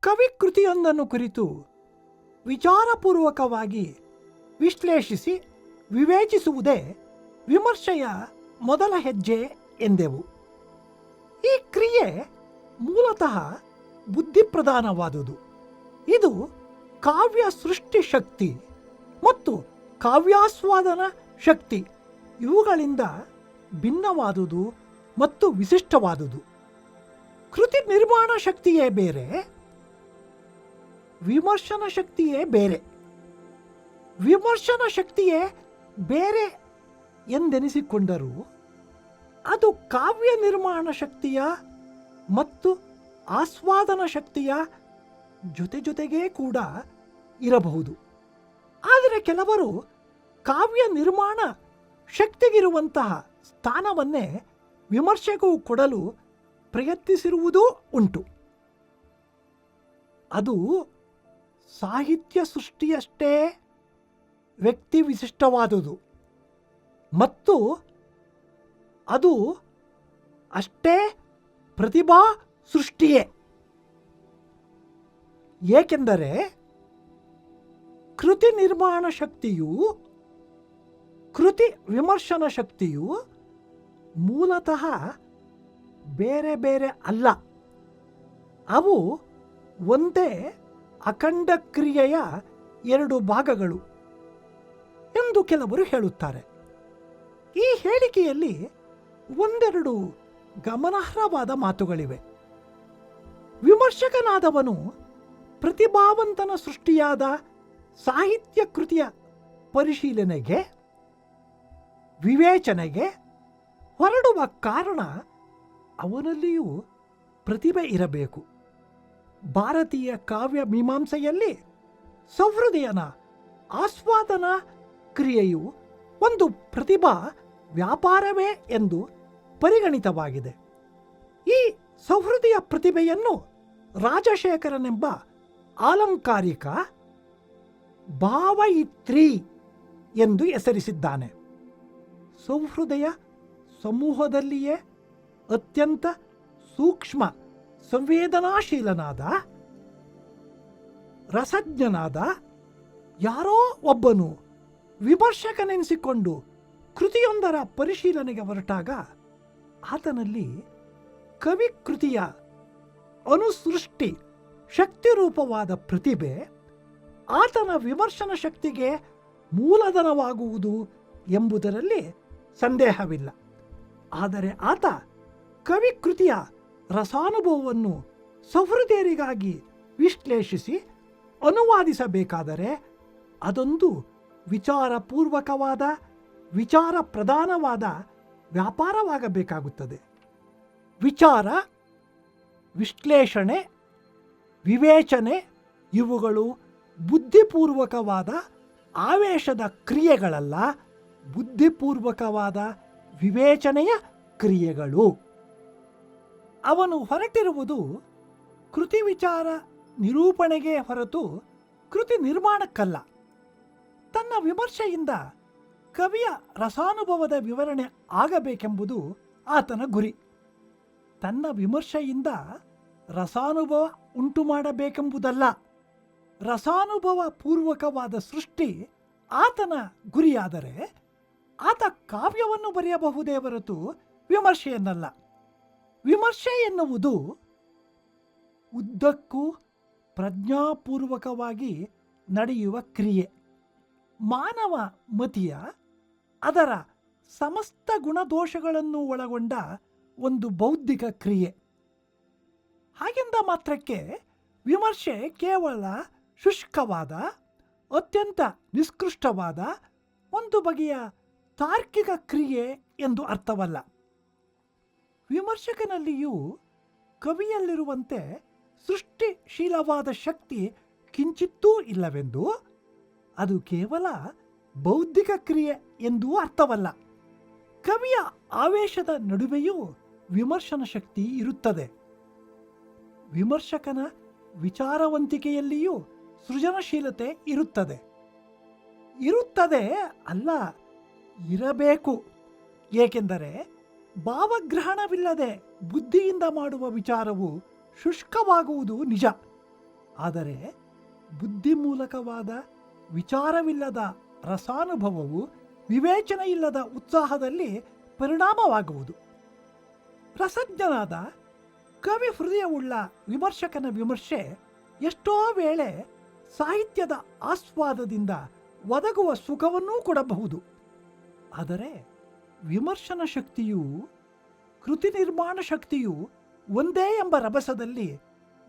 ಕವಿ ಕೃತಿಯೊಂದನ್ನು ಕುರಿತು ವಿಚಾರಪೂರ್ವಕವಾಗಿ ವಿಶ್ಲೇಷಿಸಿ ವಿವೇಚಿಸುವುದೇ ವಿಮರ್ಶೆಯ ಮೊದಲ ಹೆಜ್ಜೆ ಎಂದೆವು. ಈ ಕ್ರಿಯೆ ಮೂಲತಃ ಬುದ್ಧಿಪ್ರಧಾನವಾದುದು. ಇದು ಕಾವ್ಯ ಸೃಷ್ಟಿ ಶಕ್ತಿ ಮತ್ತು ಕಾವ್ಯಾಸ್ವಾದನ ಶಕ್ತಿ ಇವುಗಳಿಂದ ಭಿನ್ನವಾದುದು ಮತ್ತು ವಿಶಿಷ್ಟವಾದುದು. ಕೃತಿ ನಿರ್ಮಾಣ ಶಕ್ತಿಯೇ ಬೇರೆ, ವಿಮರ್ಶನ ಶಕ್ತಿಯೇ ಬೇರೆ. ವಿಮರ್ಶನ ಶಕ್ತಿಯೇ ಬೇರೆ ಎಂದೆನಿಸಿಕೊಂಡರೂ ಅದು ಕಾವ್ಯ ನಿರ್ಮಾಣ ಶಕ್ತಿಯ ಮತ್ತು ಆಸ್ವಾದನ ಶಕ್ತಿಯ ಜೊತೆಗೇ ಕೂಡ ಇರಬಹುದು. ಆದರೆ ಕೆಲವರು ಕಾವ್ಯ ನಿರ್ಮಾಣ ಶಕ್ತಿಗಿರುವಂತಹ ಸ್ಥಾನವನ್ನೇ ವಿಮರ್ಶೆಗೂ ಕೊಡಲು ಪ್ರಯತ್ನಿಸಿರುವುದೂ ಉಂಟು. ಅದು ಸಾಹಿತ್ಯ ಸೃಷ್ಟಿಯಷ್ಟೇ ವ್ಯಕ್ತಿ ವಿಶಿಷ್ಟವಾದುದು ಮತ್ತು ಅದು ಅಷ್ಟೇ ಪ್ರತಿಭಾ ಸೃಷ್ಟಿಯೇ. ಏಕೆಂದರೆ ಕೃತಿ ನಿರ್ಮಾಣ ಶಕ್ತಿಯು ಕೃತಿ ವಿಮರ್ಶನ ಶಕ್ತಿಯು ಮೂಲತಃ ಬೇರೆ ಬೇರೆ ಅಲ್ಲ. ಅವು ಒಂದೇ ಅಖಂಡ ಕ್ರಿಯೆಯ ಎರಡು ಭಾಗಗಳು ಎಂದು ಕೆಲವರು ಹೇಳುತ್ತಾರೆ. ಈ ಹೇಳಿಕೆಯಲ್ಲಿ ಒಂದೆರಡು ಗಮನಾರ್ಹವಾದ ಮಾತುಗಳಿವೆ. ವಿಮರ್ಶಕನಾದವನು ಪ್ರತಿಭಾವಂತನ ಸೃಷ್ಟಿಯಾದ ಸಾಹಿತ್ಯ ಕೃತಿಯ ಪರಿಶೀಲನೆಗೆ ವಿವೇಚನೆಗೆ ಹೊರಡುವ ಕಾರಣ ಅವನಲ್ಲಿಯೂ ಪ್ರತಿಭೆ ಇರಬೇಕು. ಭಾರತೀಯ ಕಾವ್ಯ ಮೀಮಾಂಸೆಯಲ್ಲಿ ಸಹೃದಯನ ಆಸ್ವಾದನ ಕ್ರಿಯೆಯು ಒಂದು ಪ್ರತಿಭಾ ವ್ಯಾಪಾರವೇ ಎಂದು ಪರಿಗಣಿತವಾಗಿದೆ. ಈ ಸಹೃದಯ ಪ್ರತಿಭೆಯನ್ನು ರಾಜಶೇಖರನೆಂಬ ಆಲಂಕಾರಿಕ ಭಾವಯಿತ್ರಿ ಎಂದು ಹೆಸರಿಸಿದ್ದಾನೆ. ಸಹೃದಯ ಸಮೂಹದಲ್ಲಿಯೇ ಅತ್ಯಂತ ಸೂಕ್ಷ್ಮ ಸಂವೇದನಾಶೀಲನಾದ ರಸಜ್ಞನಾದ ಯಾರೋ ಒಬ್ಬನು ವಿಮರ್ಶಕನೆನಿಸಿಕೊಂಡು ಕೃತಿಯೊಂದರ ಪರಿಶೀಲನೆಗೆ ಹೊರಟಾಗ ಆತನಲ್ಲಿ ಕವಿ ಕೃತಿಯ ಅನುಸೃಷ್ಟಿ ಶಕ್ತಿರೂಪವಾದ ಪ್ರತಿಭೆ ಆತನ ವಿಮರ್ಶನ ಶಕ್ತಿಗೆ ಮೂಲಧನವಾಗುವುದು ಎಂಬುದರಲ್ಲಿ ಸಂದೇಹವಿಲ್ಲ. ಆದರೆ ಆತ ಕವಿ ಕೃತಿಯ ರಸಾನುಭವವನ್ನು ಸಹೃದಯರಿಗಾಗಿ ವಿಶ್ಲೇಷಿಸಿ ಅನುವಾದಿಸಬೇಕಾದರೆ ಅದೊಂದು ವಿಚಾರಪೂರ್ವಕವಾದ ವಿಚಾರ ಪ್ರಧಾನವಾದ ವ್ಯಾಪಾರವಾಗಬೇಕಾಗುತ್ತದೆ. ವಿಚಾರ, ವಿಶ್ಲೇಷಣೆ, ವಿವೇಚನೆ ಇವುಗಳು ಬುದ್ಧಿಪೂರ್ವಕವಾದ ಆವೇಶದ ಕ್ರಿಯೆಗಳಲ್ಲ, ಬುದ್ಧಿಪೂರ್ವಕವಾದ ವಿವೇಚನೆಯ ಕ್ರಿಯೆಗಳು. ಅವನು ಹೊರಟಿರುವುದು ಕೃತಿ ವಿಚಾರ ನಿರೂಪಣೆಗೆ ಹೊರತು ಕೃತಿ ನಿರ್ಮಾಣಕ್ಕಲ್ಲ. ತನ್ನ ವಿಮರ್ಶೆಯಿಂದ ಕವಿಯ ರಸಾನುಭವದ ವಿವರಣೆ ಆಗಬೇಕೆಂಬುದು ಆತನ ಗುರಿ. ತನ್ನ ವಿಮರ್ಶೆಯಿಂದ ರಸಾನುಭವ ಉಂಟು ಮಾಡಬೇಕೆಂಬುದಲ್ಲ. ರಸಾನುಭವ ಪೂರ್ವಕವಾದ ಸೃಷ್ಟಿ ಆತನ ಗುರಿಯಾದರೆ ಆತ ಕಾವ್ಯವನ್ನು ಬರೆಯಬಹುದೇ ಹೊರತು ವಿಮರ್ಶೆಯನ್ನಲ್ಲ. ವಿಮರ್ಶೆ ಎನ್ನುವುದು ಉದ್ದಕ್ಕೂ ಪ್ರಜ್ಞಾಪೂರ್ವಕವಾಗಿ ನಡೆಯುವ ಕ್ರಿಯೆ. ಮಾನವ ಮತಿಯ ಅದರ ಸಮಸ್ತ ಗುಣದೋಷಗಳನ್ನು ಒಳಗೊಂಡ ಒಂದು ಬೌದ್ಧಿಕ ಕ್ರಿಯೆ. ಹಾಗೆಂದ ಮಾತ್ರಕ್ಕೆ ವಿಮರ್ಶೆ ಕೇವಲ ಶುಷ್ಕವಾದ, ಅತ್ಯಂತ ನಿಷ್ಕೃಷ್ಟವಾದ ಒಂದು ಬಗೆಯ ತಾರ್ಕಿಕ ಕ್ರಿಯೆ ಎಂದು ಅರ್ಥವಲ್ಲ. ವಿಮರ್ಶಕನಲ್ಲಿಯೂ ಕವಿಯಲ್ಲಿರುವಂತೆ ಸೃಷ್ಟಿಶೀಲವಾದ ಶಕ್ತಿ ಕಿಂಚಿತ್ತೂ ಇಲ್ಲವೆಂದು, ಅದು ಕೇವಲ ಬೌದ್ಧಿಕ ಕ್ರಿಯೆ ಎಂದೂ ಅರ್ಥವಲ್ಲ. ಕವಿಯ ಆವೇಶದ ನಡುವೆಯೂ ವಿಮರ್ಶನ ಶಕ್ತಿ ಇರುತ್ತದೆ. ವಿಮರ್ಶಕನ ವಿಚಾರವಂತಿಕೆಯಲ್ಲಿಯೂ ಸೃಜನಶೀಲತೆ ಇರುತ್ತದೆ ಅಲ್ಲ, ಇರಬೇಕು. ಏಕೆಂದರೆ ಭಾವಗ್ರಹಣವಿಲ್ಲದೆ ಬುದ್ಧಿಯಿಂದ ಮಾಡುವ ವಿಚಾರವು ಶುಷ್ಕವಾಗುವುದು ನಿಜ. ಆದರೆ ಬುದ್ಧಿಮೂಲಕವಾದ ವಿಚಾರವಿಲ್ಲದ ರಸಾನುಭವವು ವಿವೇಚನೆ ಇಲ್ಲದ ಉತ್ಸಾಹದಲ್ಲಿ ಪರಿಣಾಮವಾಗುವುದು. ರಸಜ್ಞನಾದ ಕವಿ ಹೃದಯವುಳ್ಳ ವಿಮರ್ಶಕನ ವಿಮರ್ಶೆ ಎಷ್ಟೋ ವೇಳೆ ಸಾಹಿತ್ಯದ ಆಸ್ವಾದದಿಂದ ಒದಗುವ ಸುಖವನ್ನೂ ಕೊಡಬಹುದು. ಆದರೆ ವಿಮರ್ಶನ ಶಕ್ತಿಯು ಕೃತಿ ನಿರ್ಮಾಣ ಶಕ್ತಿಯು ಒಂದೇ ಎಂಬ ರಭಸದಲ್ಲಿ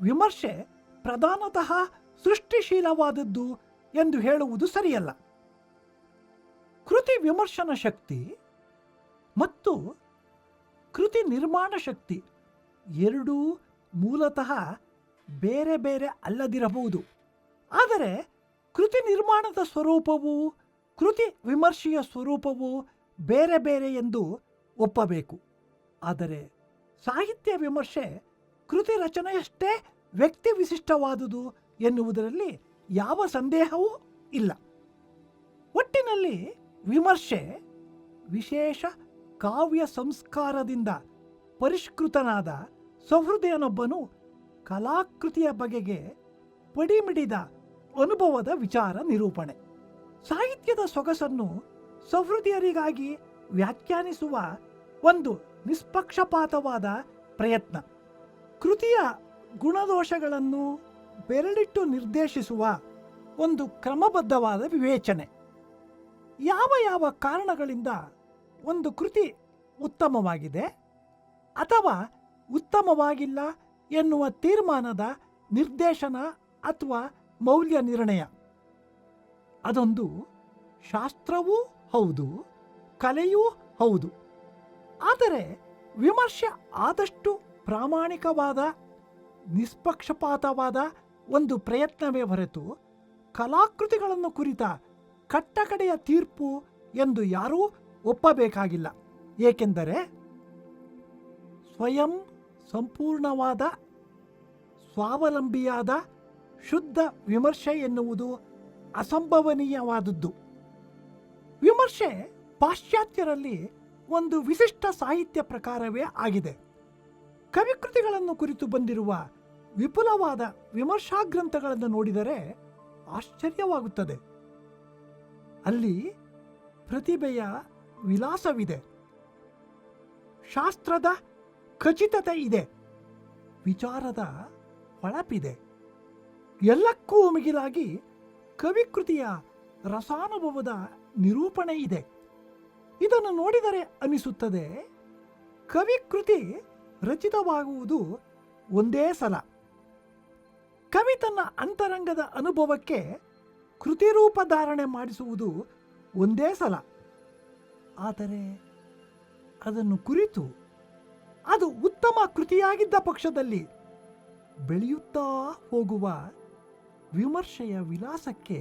ವಿಮರ್ಶೆ ಪ್ರಧಾನತಃ ಸೃಷ್ಟಿಶೀಲವಾದದ್ದು ಎಂದು ಹೇಳುವುದು ಸರಿಯಲ್ಲ. ಕೃತಿ ವಿಮರ್ಶನ ಶಕ್ತಿ ಮತ್ತು ಕೃತಿ ನಿರ್ಮಾಣ ಶಕ್ತಿ ಎರಡೂ ಮೂಲತಃ ಬೇರೆ ಬೇರೆ ಅಲ್ಲದಿರಬಹುದು. ಆದರೆ ಕೃತಿ ನಿರ್ಮಾಣದ ಸ್ವರೂಪವು ಕೃತಿ ವಿಮರ್ಶೆಯ ಸ್ವರೂಪವು ಬೇರೆ ಬೇರೆ ಎಂದು ಒಪ್ಪಬೇಕು. ಆದರೆ ಸಾಹಿತ್ಯ ವಿಮರ್ಶೆ ಕೃತಿ ರಚನೆಯಷ್ಟೇ ವ್ಯಕ್ತಿ ವಿಶಿಷ್ಟವಾದುದು ಎನ್ನುವುದರಲ್ಲಿ ಯಾವ ಸಂದೇಹವೂ ಇಲ್ಲ. ಒಟ್ಟಿನಲ್ಲಿ ವಿಮರ್ಶೆ ವಿಶೇಷ ಕಾವ್ಯ ಸಂಸ್ಕಾರದಿಂದ ಪರಿಷ್ಕೃತನಾದ ಸಹೃದಯನೊಬ್ಬನು ಕಲಾಕೃತಿಯ ಬಗೆಗೆ ಪಡಿಮಿಡಿದ ಅನುಭವದ ವಿಚಾರ ನಿರೂಪಣೆ. ಸಾಹಿತ್ಯದ ಸೊಗಸನ್ನು ಸಹೃದಯರಿಗಾಗಿ ವ್ಯಾಖ್ಯಾನಿಸುವ ಒಂದು ನಿಷ್ಪಕ್ಷಪಾತವಾದ ಪ್ರಯತ್ನ, ಕೃತಿಯ ಗುಣದೋಷಗಳನ್ನು ಬೆರಳಿಟ್ಟು ನಿರ್ದೇಶಿಸುವ ಒಂದು ಕ್ರಮಬದ್ಧವಾದ ವಿವೇಚನೆ, ಯಾವ ಯಾವ ಕಾರಣಗಳಿಂದ ಒಂದು ಕೃತಿ ಉತ್ತಮವಾಗಿದೆ ಅಥವಾ ಉತ್ತಮವಾಗಿಲ್ಲ ಎನ್ನುವ ತೀರ್ಮಾನದ ನಿರ್ದೇಶನ ಅಥವಾ ಮೌಲ್ಯ ನಿರ್ಣಯ. ಅದೊಂದು ಶಾಸ್ತ್ರವೂ ಹೌದು, ಕಲೆಯೂ ಹೌದು. ಆದರೆ ವಿಮರ್ಶೆ ಆದಷ್ಟು ಪ್ರಾಮಾಣಿಕವಾದ ನಿಷ್ಪಕ್ಷಪಾತವಾದ ಒಂದು ಪ್ರಯತ್ನವೇ ಹೊರತು ಕಲಾಕೃತಿಗಳನ್ನು ಕುರಿತ ಕಟ್ಟಕಡೆಯ ತೀರ್ಪು ಎಂದು ಯಾರೂ ಒಪ್ಪಬೇಕಾಗಿಲ್ಲ. ಏಕೆಂದರೆ ಸ್ವಯಂ ಸಂಪೂರ್ಣವಾದ ಸ್ವಾವಲಂಬಿಯಾದ ಶುದ್ಧ ವಿಮರ್ಶೆ ಎನ್ನುವುದು ಅಸಂಭವನೀಯವಾದದ್ದು. ವಿಮರ್ಶೆ ಪಾಶ್ಚಾತ್ಯರಲ್ಲಿ ಒಂದು ವಿಶಿಷ್ಟ ಸಾಹಿತ್ಯ ಪ್ರಕಾರವೇ ಆಗಿದೆ. ಕವಿಕೃತಿಗಳನ್ನು ಕುರಿತು ಬಂದಿರುವ ವಿಪುಲವಾದ ವಿಮರ್ಶಾಗ್ರಂಥಗಳನ್ನು ನೋಡಿದರೆ ಆಶ್ಚರ್ಯವಾಗುತ್ತದೆ. ಅಲ್ಲಿ ಪ್ರತಿಭೆಯ ವಿಲಾಸವಿದೆ, ಶಾಸ್ತ್ರದ ಖಚಿತತೆ ಇದೆ, ವಿಚಾರದ ಹೊಳಪಿದೆ. ಎಲ್ಲಕ್ಕೂ ಮಿಗಿಲಾಗಿ ಕವಿಕೃತಿಯ ರಸಾನುಭವದ ನಿರೂಪಣೆ ಇದೆ. ಇದನ್ನು ನೋಡಿದರೆ ಅನಿಸುತ್ತದೆ, ಕವಿಕೃತಿ ರಚಿತವಾಗುವುದು ಒಂದೇ ಸಲ. ಕವಿ ತನ್ನ ಅಂತರಂಗದ ಅನುಭವಕ್ಕೆ ಕೃತಿರೂಪ ಧಾರಣೆ ಮಾಡಿಸುವುದು ಒಂದೇ ಸಲ. ಆದರೆ ಅದನ್ನು ಕುರಿತು ಅದು ಉತ್ತಮ ಕೃತಿಯಾಗಿದ್ದ ಪಕ್ಷದಲ್ಲಿ ಬೆಳೆಯುತ್ತಾ ಹೋಗುವ ವಿಮರ್ಶೆಯ ವಿಲಾಸಕ್ಕೆ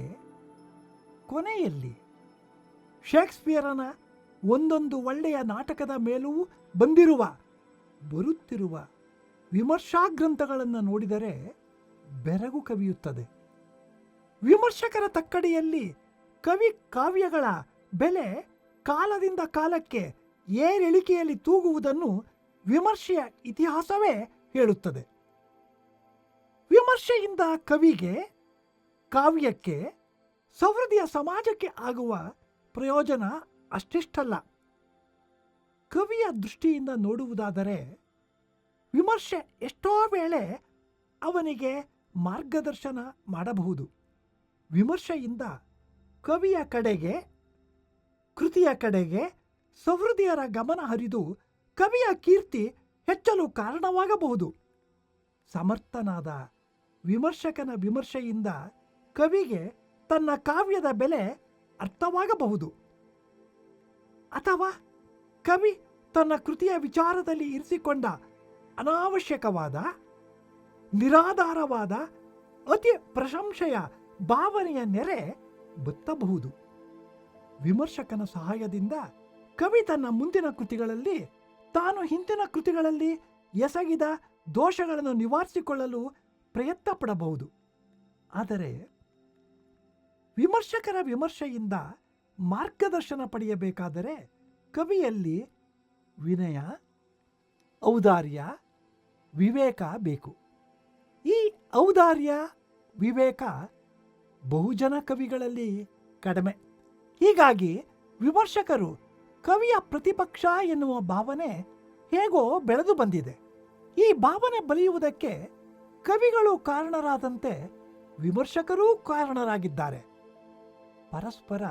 ಕೊನೆಯಲ್ಲಿ ಶೇಕ್ಸ್ಪಿಯರನ ಒಂದೊಂದು ಒಳ್ಳೆಯ ನಾಟಕದ ಮೇಲೂ ಬರುತ್ತಿರುವ ವಿಮರ್ಶಾಗ್ರಂಥಗಳನ್ನು ನೋಡಿದರೆ ಬೆರಗು ಕವಿಯುತ್ತದೆ. ವಿಮರ್ಶಕರ ತಕ್ಕಡಿಯಲ್ಲಿ ಕವಿ ಕಾವ್ಯಗಳ ಬೆಲೆ ಕಾಲದಿಂದ ಕಾಲಕ್ಕೆ ಏರಿಳಿಕೆಯಲ್ಲಿ ತೂಗುವುದನ್ನು ವಿಮರ್ಶೆಯ ಇತಿಹಾಸವೇ ಹೇಳುತ್ತದೆ. ವಿಮರ್ಶೆಯಿಂದ ಕವಿಗೆ, ಕಾವ್ಯಕ್ಕೆ, ಸಹೃದಯ ಸಮಾಜಕ್ಕೆ ಆಗುವ ಪ್ರಯೋಜನ ಅಷ್ಟಿಷ್ಟಲ್ಲ. ಕವಿಯ ದೃಷ್ಟಿಯಿಂದ ನೋಡುವುದಾದರೆ ವಿಮರ್ಶೆ ಎಷ್ಟೋ ವೇಳೆ ಅವನಿಗೆ ಮಾರ್ಗದರ್ಶನ ಮಾಡಬಹುದು. ವಿಮರ್ಶೆಯಿಂದ ಕವಿಯ ಕಡೆಗೆ, ಕೃತಿಯ ಕಡೆಗೆ ಸಹೃದಯರ ಗಮನ ಹರಿದು ಕವಿಯ ಕೀರ್ತಿ ಹೆಚ್ಚಲು ಕಾರಣವಾಗಬಹುದು. ಸಮರ್ಥನಾದ ವಿಮರ್ಶಕನ ವಿಮರ್ಶೆಯಿಂದ ಕವಿಗೆ ತನ್ನ ಕಾವ್ಯದ ಬೆಲೆ ಅರ್ಥವಾಗಬಹುದು. ಅಥವಾ ಕವಿ ತನ್ನ ಕೃತಿಯ ವಿಚಾರದಲ್ಲಿ ಇರಿಸಿಕೊಂಡ ಅನಾವಶ್ಯಕವಾದ, ನಿರಾಧಾರವಾದ ಅತಿ ಪ್ರಶಂಸೆಯ ಭಾವನೆಯ ನೆರೆ ಬತ್ತಬಹುದು. ವಿಮರ್ಶಕನ ಸಹಾಯದಿಂದ ಕವಿ ತನ್ನ ಮುಂದಿನ ಕೃತಿಗಳಲ್ಲಿ ತಾನು ಹಿಂದಿನ ಕೃತಿಗಳಲ್ಲಿ ಎಸಗಿದ ದೋಷಗಳನ್ನು ನಿವಾರಿಸಿಕೊಳ್ಳಲು ಪ್ರಯತ್ನ ಪಡಬಹುದು. ಆದರೆ ವಿಮರ್ಶಕರ ವಿಮರ್ಶೆಯಿಂದ ಮಾರ್ಗದರ್ಶನ ಪಡೆಯಬೇಕಾದರೆ ಕವಿಯಲ್ಲಿ ವಿನಯ, ಔದಾರ್ಯ, ವಿವೇಕ ಬೇಕು. ಈ ಔದಾರ್ಯ, ವಿವೇಕ ಬಹುಜನ ಕವಿಗಳಲ್ಲಿ ಕಡಿಮೆ. ಹೀಗಾಗಿ ವಿಮರ್ಶಕರು ಕವಿಯ ಪ್ರತಿಪಕ್ಷ ಎನ್ನುವ ಭಾವನೆ ಹೇಗೋ ಬೆಳೆದು ಬಂದಿದೆ. ಈ ಭಾವನೆ ಬಲಿಯುವುದಕ್ಕೆ ಕವಿಗಳು ಕಾರಣರಾದಂತೆ ವಿಮರ್ಶಕರೂ ಕಾರಣರಾಗಿದ್ದಾರೆ. ಪರಸ್ಪರ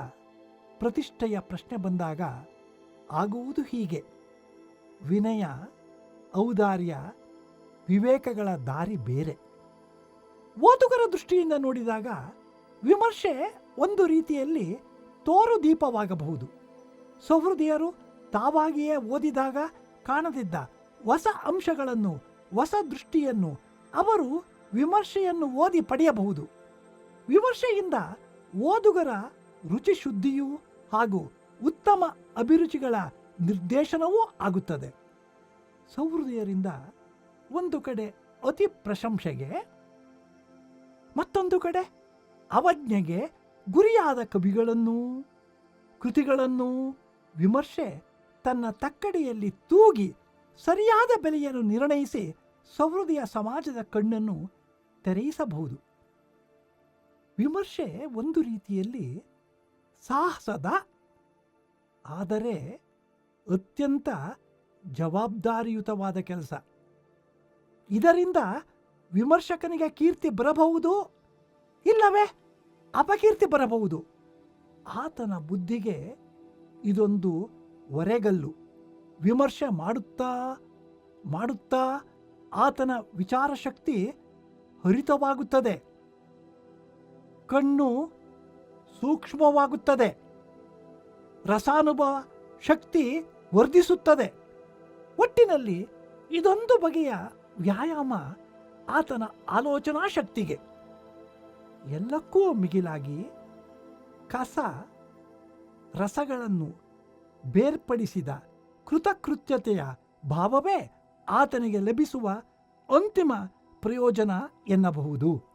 ಪ್ರತಿಷ್ಠೆಯ ಪ್ರಶ್ನೆ ಬಂದಾಗ ಆಗುವುದು ಹೀಗೆ. ವಿನಯ, ಔದಾರ್ಯ, ವಿವೇಕಗಳ ದಾರಿ ಬೇರೆ. ಓದುಗರ ದೃಷ್ಟಿಯಿಂದ ನೋಡಿದಾಗ ವಿಮರ್ಶೆ ಒಂದು ರೀತಿಯಲ್ಲಿ ತೋರು ದೀಪವಾಗಬಹುದು. ಸಹೃದಯರು ತಾವಾಗಿಯೇ ಓದಿದಾಗ ಕಾಣದಿದ್ದ ಹೊಸ ಅಂಶಗಳನ್ನು, ಹೊಸ ದೃಷ್ಟಿಯನ್ನು ಅವರು ವಿಮರ್ಶೆಯನ್ನು ಓದಿ ಪಡೆಯಬಹುದು. ವಿಮರ್ಶೆಯಿಂದ ಓದುಗರ ರುಚಿ ಶುದ್ಧಿಯೂ ಹಾಗೂ ಉತ್ತಮ ಅಭಿರುಚಿಗಳ ನಿರ್ದೇಶನವೂ ಆಗುತ್ತದೆ. ಸಹೃದಯರಿಂದ ಒಂದು ಕಡೆ ಅತಿ ಪ್ರಶಂಸೆಗೆ, ಮತ್ತೊಂದು ಕಡೆ ಅವಜ್ಞೆಗೆ ಗುರಿಯಾದ ಕವಿಗಳನ್ನೂ ಕೃತಿಗಳನ್ನೂ ವಿಮರ್ಶೆ ತನ್ನ ತಕ್ಕಡಿಯಲ್ಲಿ ತೂಗಿ ಸರಿಯಾದ ಬೆಲೆಯನ್ನು ನಿರ್ಣಯಿಸಿ ಸಹೃದಯ ಸಮಾಜದ ಕಣ್ಣನ್ನು ತೆರೆಯಿಸಬಹುದು. ವಿಮರ್ಶೆ ಒಂದು ರೀತಿಯಲ್ಲಿ ಸಾಹಸದ, ಆದರೆ ಅತ್ಯಂತ ಜವಾಬ್ದಾರಿಯುತವಾದ ಕೆಲಸ. ಇದರಿಂದ ವಿಮರ್ಶಕನಿಗೆ ಕೀರ್ತಿ ಬರಬಹುದು, ಇಲ್ಲವೇ ಅಪಕೀರ್ತಿ ಬರಬಹುದು. ಆತನ ಬುದ್ಧಿಗೆ ಇದೊಂದು ಒರೆಗಲ್ಲು. ವಿಮರ್ಶೆ ಮಾಡುತ್ತಾ ಮಾಡುತ್ತಾ ಆತನ ವಿಚಾರ ಶಕ್ತಿ ಹರಿತವಾಗುತ್ತದೆ, ಕಣ್ಣು ಸೂಕ್ಷ್ಮವಾಗುತ್ತದೆ, ರಸಾನುಭವ ಶಕ್ತಿ ವರ್ಧಿಸುತ್ತದೆ. ಒಟ್ಟಿನಲ್ಲಿ ಇದೊಂದು ಬಗೆಯ ವ್ಯಾಯಾಮ ಆತನ ಆಲೋಚನಾ ಶಕ್ತಿಗೆ. ಎಲ್ಲಕ್ಕೂ ಮಿಗಿಲಾಗಿ ಕಸ ರಸಗಳನ್ನು ಬೇರ್ಪಡಿಸಿದ ಕೃತಕೃತ್ಯತೆಯ ಭಾವವೇ ಆತನಿಗೆ ಲಭಿಸುವ ಅಂತಿಮ ಪ್ರಯೋಜನ ಎನ್ನಬಹುದು.